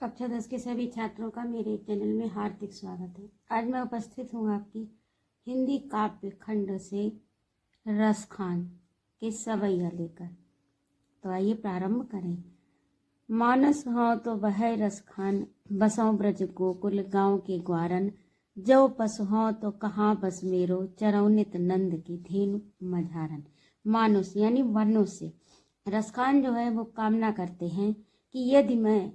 कक्षा 10 के सभी छात्रों का मेरे चैनल में हार्दिक स्वागत है। आज मैं उपस्थित हूँ आपकी हिंदी काव्य खंड से रसखान के सवैया लेकर। तो आइए प्रारंभ करें। मानस हो तो वह रसखान, बसों ब्रज गोकुल गाँव के ग्वारन। जो पस हो तो कहाँ बस मेरो, चरौ नित नंद की धेनु मझारन। मानुष यानी मनुष्य, रसखान जो है वो कामना करते हैं कि यदि मैं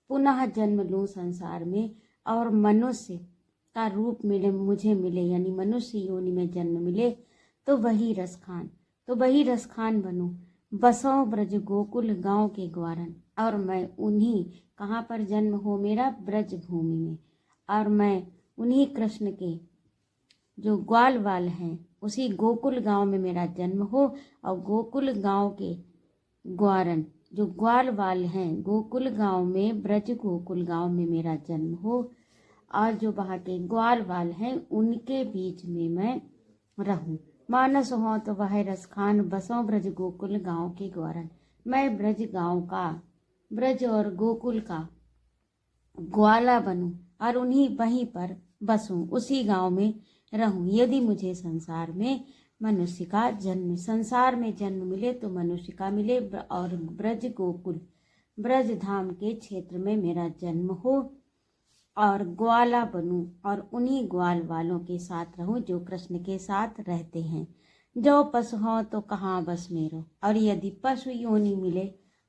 पुनः जन्म लूँ संसार में और मनुष्य का रूप मुझे मिले, यानी मनुष्य योनि में जन्म मिले, तो वही रसखान बनूं। बसों ब्रज गोकुल गांव के ग्वारन, और मैं उन्हीं, कहाँ पर जन्म हो मेरा, ब्रज भूमि में, और मैं उन्हीं कृष्ण के जो ग्वाल वाल हैं उसी गोकुल गांव में मेरा जन्म हो, और गोकुल गांव के ग्वारन जो ग्वाल वाल हैं गोकुल गांव में, ब्रज गोकुल गांव में मेरा जन्म हो, और जो वहाँ के ग्वाल वाल हैं उनके बीच में मैं रहूं। मानस हो तो वह रसखान, बसों ब्रज गोकुल गांव के ग्वारन। मैं ब्रज गांव का, ब्रज और गोकुल का ग्वाला बनूं और वहीं पर बसूं, उसी गांव में रहूं। यदि मुझे संसार में मनुष्य का जन्म, संसार में जन्म मिले तो मनुष्य का मिले, और ब्रज गोकुल, ब्रज धाम के क्षेत्र में मेरा जन्म हो, और ग्वाला बनूं और उन्हीं ग्वाल वालों के साथ रहूं जो कृष्ण के साथ रहते हैं। जो पशु हो तो कहाँ बस मेरो, और यदि पशु योनि मिले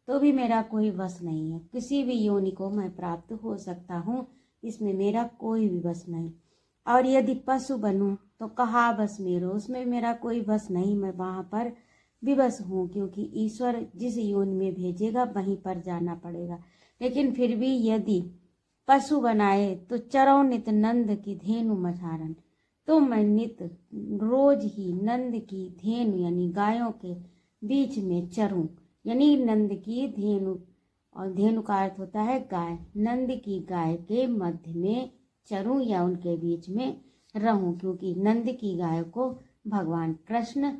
तो भी मेरा कोई वश नहीं है। किसी भी योनि को मैं प्राप्त हो सकता हूँ, इसमें मेरा कोई भी वश नहीं। और यदि पशु बनूं तो कहाँ बस मेरो, उसमें मेरा कोई बस नहीं, मैं वहाँ पर विवश हूँ, क्योंकि ईश्वर जिस योनि में भेजेगा वहीं पर जाना पड़ेगा। लेकिन फिर भी यदि पशु बनाए तो चरौ नित नंद की धेनु मझारन, तो मैं नित रोज ही नंद की धेनु यानी गायों के बीच में चरूं, यानी नंद की धेनु, और धेनु का अर्थ होता है गाय, नंद की गाय के मध्य में चरूं या उनके बीच में रहूं, क्योंकि नंद की गाय को भगवान कृष्ण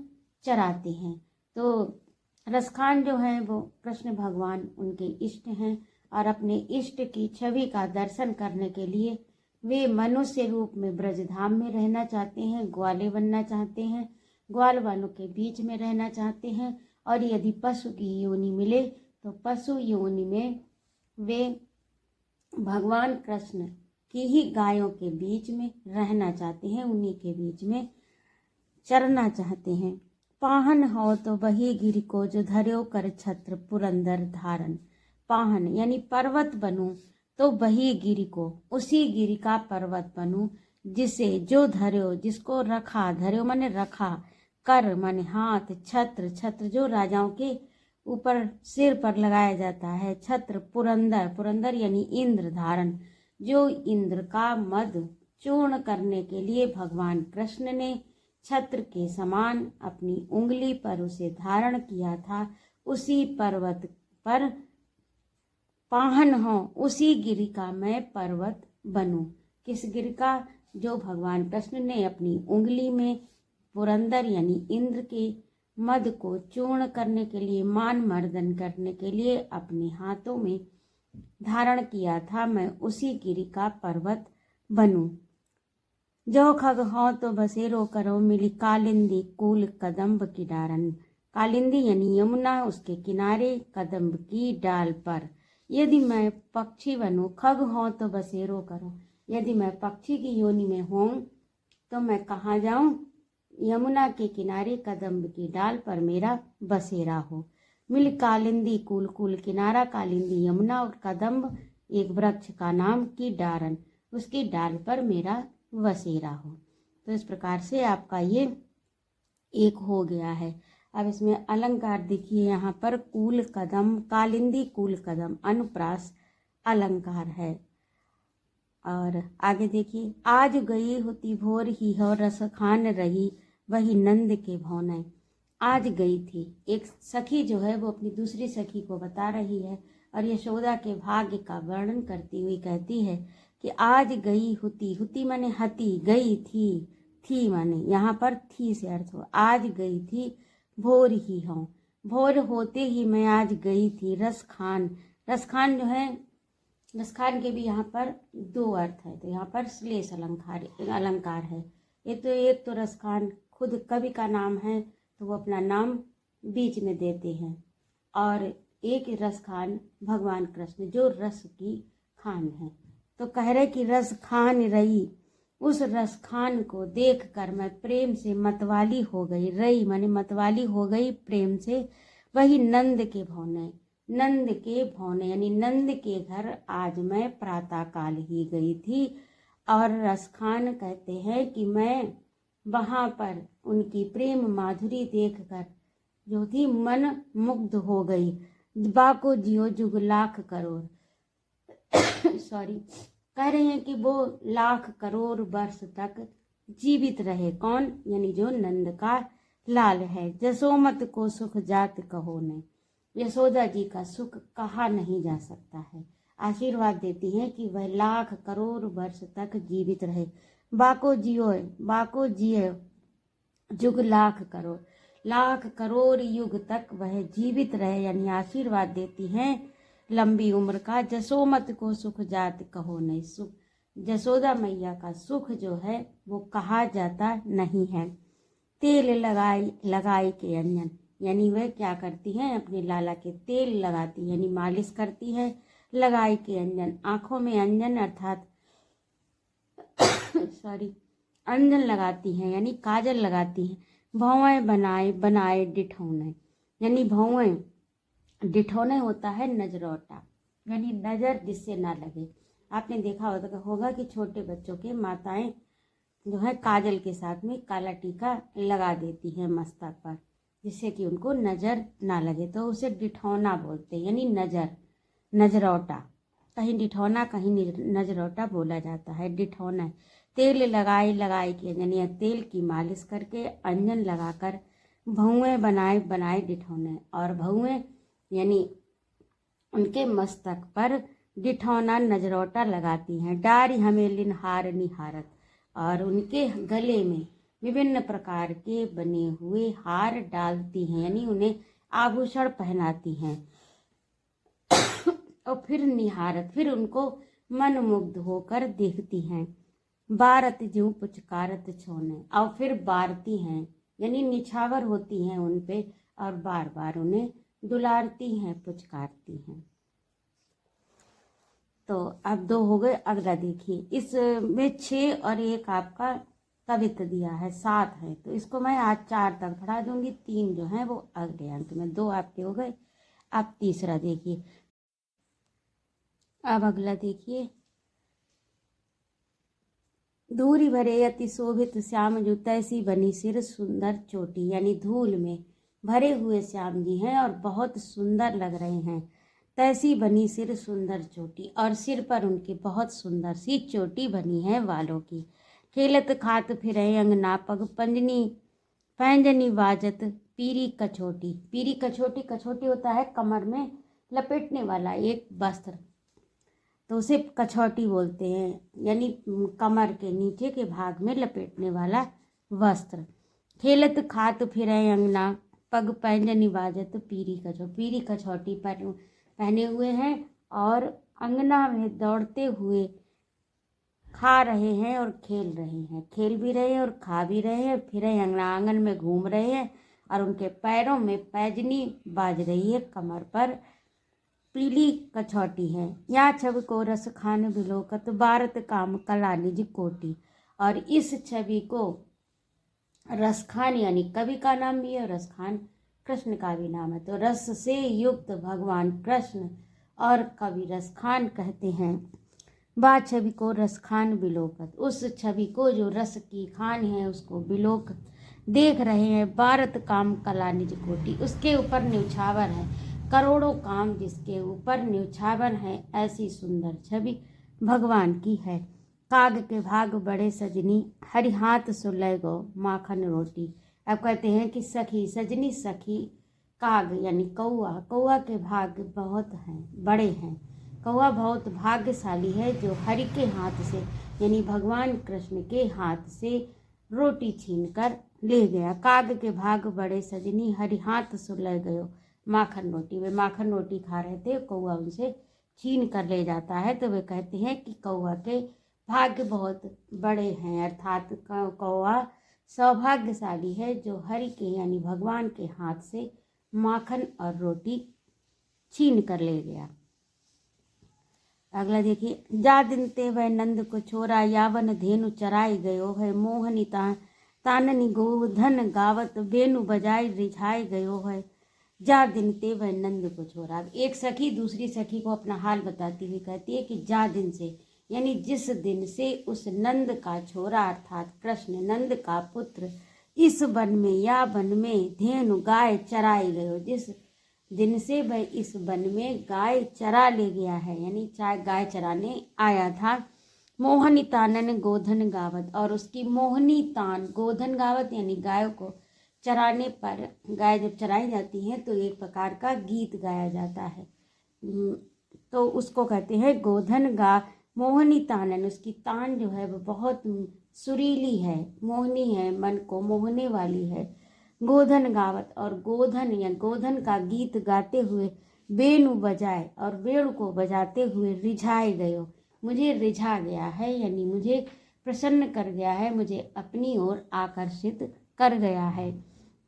चराते हैं। तो रसखान जो है वो कृष्ण भगवान उनके इष्ट हैं, और अपने इष्ट की छवि का दर्शन करने के लिए वे मनुष्य रूप में ब्रजधाम में रहना चाहते हैं, ग्वाले बनना चाहते हैं, ग्वाल वालों के बीच में रहना चाहते हैं। और यदि पशु की योनि मिले तो पशु योनि में वे भगवान कृष्ण की ही गायों के बीच में रहना चाहते हैं, उन्हीं के बीच में चरना चाहते हैं। पाहन हो तो वही गिरि को, जो धर्यो कर छत्र पुरंदर धारन। पाहन यानी पर्वत बनूं तो वही गिरि को, उसी गिरि का पर्वत बनूं जिसे, जो धर्यो जिसको रखा, धर्यो माने रखा, कर माने हाथ, छत्र, छत्र जो राजाओं के ऊपर सिर पर लगाया जाता है, छत्र पुरंदर, पुरंदर यानी इंद्र, धारण जो इंद्र का मद चूर्ण करने के लिए भगवान कृष्ण ने छत्र के समान अपनी उंगली पर उसे धारण किया था, उसी पर्वत पर पाहन हो, उसी गिरि का मैं पर्वत बनूं। किस गिरि का? जो भगवान कृष्ण ने अपनी उंगली में पुरंदर यानी इंद्र के मद को चूर्ण करने के लिए, मान मर्दन करने के लिए अपने हाथों में धारण किया था, मैं उसी गिरि का पर्वत बनूं। जो खग हो तो बसेरो करो, मिली कालिंदी कूल कदम्ब की डारन। कालिंदी यानी यमुना, उसके किनारे कदम्ब की डाल पर। यदि मैं पक्षी बनूं, खग हो तो बसेरो करो, यदि मैं पक्षी की योनि में हूँ तो मैं कहाँ जाऊं? यमुना के किनारे कदम्ब की डाल पर मेरा बसेरा हो। मिल कालिंदी कूल, कूल किनारा, कालिंदी यमुना, और कदम्ब एक वृक्ष का नाम, की डारन उसकी डाल पर मेरा बसेरा हो। तो इस प्रकार से आपका ये एक हो गया है। अब इसमें अलंकार देखिए, यहाँ पर कूल कदम, कालिंदी कूल कदम अनुप्रास अलंकार है। और आगे देखिए, आज गई होती भोर ही हो, रसखान रही वही नंद के भौने। आज गई थी, एक सखी जो है वो अपनी दूसरी सखी को बता रही है, और यशोदा के भाग्य का वर्णन करती हुई कहती है कि आज गई होती, होती माने हती, गई थी माने यहाँ पर थी से अर्थ हो, आज गई थी भोर ही हो, भोर होते ही मैं आज गई थी रसखान। रसखान जो है रसखान के भी यहाँ पर दो अर्थ है, तो यहाँ पर श्लेष अलंकार है। एक तो रसखान खुद कवि का नाम है, तो वो अपना नाम बीच में देते हैं, और एक रसखान भगवान कृष्ण जो रस की खान है। तो कह रहे कि रस खान रही, उस रस खान को देखकर मैं प्रेम से मतवाली हो गई। रई माने मतवाली हो गई प्रेम से। वही नंद के भवने यानी नंद के घर आज मैं प्रातः काल ही गई थी। और रसखान कहते हैं कि मैं वहाँ पर उनकी प्रेम माधुरी देखकर जो थी मन मुग्ध हो गई। बाको जियो जुग लाख करोड़ सॉरी कह रहे हैं कि वो लाख करोड़ वर्ष तक जीवित रहे। कौन? यानी जो नंद का लाल है। जसोमत को सुख जात कहो नहीं, यशोदा जी का सुख कहा नहीं जा सकता है। आशीर्वाद देती हैं कि वह लाख करोड़ वर्ष तक जीवित रहे। बाको जियो जुग लाख करोड़ युग तक वह जीवित रहे, यानी आशीर्वाद देती हैं लंबी उम्र का। जसोमत को सुख जात कहो नहीं, सुख जसोदा मैया का सुख जो है वो कहा जाता नहीं है। तेल लगाई के अंजन, यानी वह क्या करती हैं, अपने लाला के तेल लगाती है, यानी मालिश करती है। लगाई के अंजन, आंखों में अंजन अर्थात अंजन लगाती हैं, यानी काजल लगाती हैं। भौवें बनाए डिठौने, यानी भौवें डिठौने होता है नजरौटा, यानी नजर जिससे ना लगे। आपने देखा होगा कि छोटे बच्चों के माताएं जो है काजल के साथ में काला टीका लगा देती हैं मस्तक पर, जिससे कि उनको नजर ना लगे, तो उसे डिठौना बोलते हैं, यानी नजरौटा। कहीं डिठौना कहीं नजरौटा बोला जाता है। डिठौना तेल लगाई के, यानी तेल की मालिश करके अंजन लगाकर भौवें बनाए डिठौने, और भौवें यानी उनके मस्तक पर डिठौना नजरौटा लगाती हैं। डारी हमें लिनहार निहारत, और उनके गले में विभिन्न प्रकार के बने हुए हार डालती हैं, यानी उन्हें आभूषण पहनाती हैं। और फिर उनको मन मुग्ध होकर देखती हैं। बारत ज्यों पुचकारत छोने, और फिर बारती हैं, यानी निछावर होती हैं उन पे, और बार बार उन्हें दुलारती हैं, पुचकारती हैं। तो अब 2 हो गए। अगला देखिए, इसमें 6 और 1 आपका कवित्व दिया है, 7 है, तो इसको मैं आज 4 तक पढ़ा दूंगी। 3 जो है वो अगले अंक में। 2 आपके हो गए। अब तीसरा देखिए। अब अगला देखिए, धूरी भरे अति शोभित श्याम जो तैसी बनी सिर सुंदर चोटी, यानी धूल में भरे हुए श्याम जी हैं और बहुत सुंदर लग रहे हैं। तैसी बनी सिर सुंदर चोटी, और सिर पर उनकी बहुत सुंदर सी चोटी बनी है वालों की। खेलत खात फिरे अंगना पग पैंजनी बाजत पीरी कछोटी होता है कमर में लपेटने वाला एक वस्त्र, तो उसे कछौटी बोलते हैं, यानी कमर के नीचे के भाग में लपेटने वाला वस्त्र। खेलत खात फिरे अंगना पग पैंजनी बाजत पीरी कछौटी पर पहने हुए हैं, और अंगना में दौड़ते हुए खा रहे हैं और खेल रहे हैं। खेल भी रहे हैं और खा भी रहे हैं। फिर आंगन में घूम रहे हैं, और उनके पैरों में पैजनी बाज रही है, कमर पर पीली कछौटी है। या छवि को रस खान बिलोकत भारत काम कला निज कोटि, और इस छवि को रसखान, यानी कवि का नाम भी है, रसखान कृष्ण का भी नाम है, तो रस से युक्त भगवान कृष्ण और कवि रसखान कहते हैं। बा छवि को रसखान बिलोकत, उस छवि को जो रस की खान है उसको बिलोक देख रहे हैं। भारत काम कला निज कोटि, उसके ऊपर न्यौछावर है करोड़ों काम, जिसके ऊपर न्यौछावर है, ऐसी सुंदर छवि भगवान की है। काग के भाग बड़े सजनी हरि हाथ सुलय गो माखन रोटी। अब कहते हैं कि सखी सजनी सखी काग यानी कौआ के भाग बहुत हैं, बड़े हैं। कौआ बहुत भाग्यशाली है जो हरि के हाथ से, यानी भगवान कृष्ण के हाथ से रोटी छीनकर ले गया। काग के भाग बड़े सजनी हरि हाथ सुलय गयो माखन रोटी, वे माखन रोटी खा रहे थे, कौआ उनसे छीन कर ले जाता है तो वे कहते हैं कि कौआ के भाग्य बहुत बड़े हैं, अर्थात कौआ सौभाग्यशाली है जो हरि के यानी भगवान के हाथ से माखन और रोटी छीन कर ले गया। अगला देखिए, जा दिन ते वह नंद को छोरा, यावन धेनु चराई गयो है, मोहनी ताननी गोधन गावत, बेनु बजाई रिझाई गयो है। जा दिन ते वह नंद को छोरा। एक सखी दूसरी सखी को अपना हाल बताती हुई कहती है कि जा दिन से यानी जिस दिन से उस नंद का छोरा अर्थात कृष्ण नंद का पुत्र इस वन में या वन में धेनु गाय चराई गयो, जिस दिन से वह इस वन में गाय चरा ले गया है यानी चाहे गाय चराने आया था। मोहनी तानन गोधन गावत, और उसकी मोहनी तान गोधन गावत यानी गायों को चराने पर गाय जब चराई जाती हैं तो एक प्रकार का गीत गाया जाता है, तो उसको कहते हैं गोधन गा। मोहनी तानन, उसकी तान जो है वो बहुत सुरीली है, मोहनी है, मन को मोहने वाली है। गोधन गावत, और गोधन या गोधन का गीत गाते हुए वेणु बजाए और वेणु को बजाते हुए रिझाए गयो, मुझे रिझा गया है यानी मुझे प्रसन्न कर गया है, मुझे अपनी ओर आकर्षित कर गया है।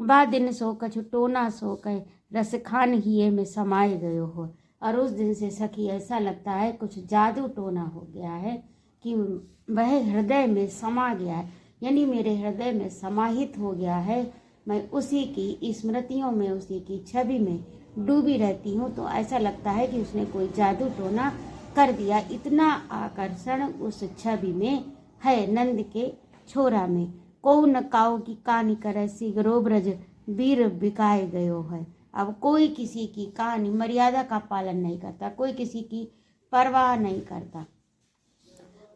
बा दिन सो कछु टोना सो कह, रस खान हिये में समाये गयो हो। और उस दिन से सखी ऐसा लगता है कुछ जादू टोना हो गया है कि वह हृदय में समा गया है यानी मेरे हृदय में समाहित हो गया है, मैं उसी की स्मृतियों में उसी की छवि में डूबी रहती हूँ। तो ऐसा लगता है कि उसने कोई जादू टोना कर दिया, इतना आकर्षण उस छवि में है नंद के छोरा में। को न काऊ की कहानी करे सिगरो ब्रज वीर बिकाए गयो है। अब कोई किसी की कहानी मर्यादा का पालन नहीं करता, कोई किसी की परवाह नहीं करता।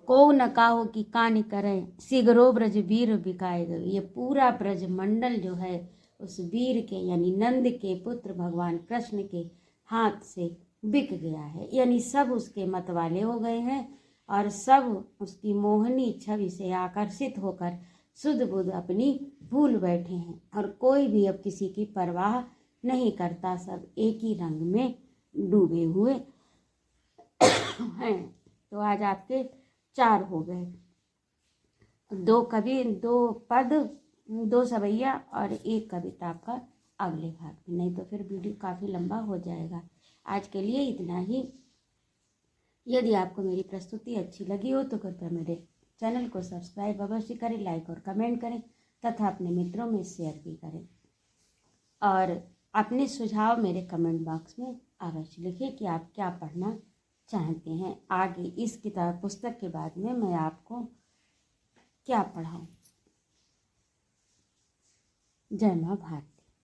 को न काहो की कहानी करे सिगरो ब्रज वीर बिकाए गयो, ये पूरा ब्रज मंडल जो है उस वीर के यानी नंद के पुत्र भगवान कृष्ण के हाथ से बिक गया है, यानी सब उसके मतवाले हो गए हैं और सब उसकी मोहनी छवि से आकर्षित होकर सुध बुध अपनी भूल बैठे हैं और कोई भी अब किसी की परवाह नहीं करता, सब एक ही रंग में डूबे हुए हैं। तो आज आपके 4 हो गए, 2 कवि, 2 पद, 2 सवैया और 1 कविता आपका अगले भाग में, नहीं तो फिर वीडियो काफ़ी लंबा हो जाएगा। आज के लिए इतना ही। यदि आपको मेरी प्रस्तुति अच्छी लगी हो तो कृपया मेरे चैनल को सब्सक्राइब अवश्य करें, लाइक और कमेंट करें तथा अपने मित्रों में शेयर भी करें और अपने सुझाव मेरे कमेंट बॉक्स में अवश्य लिखें कि आप क्या पढ़ना चाहते हैं आगे इस किताब पुस्तक के बाद में मैं आपको क्या पढ़ाऊं। जय मां भारती।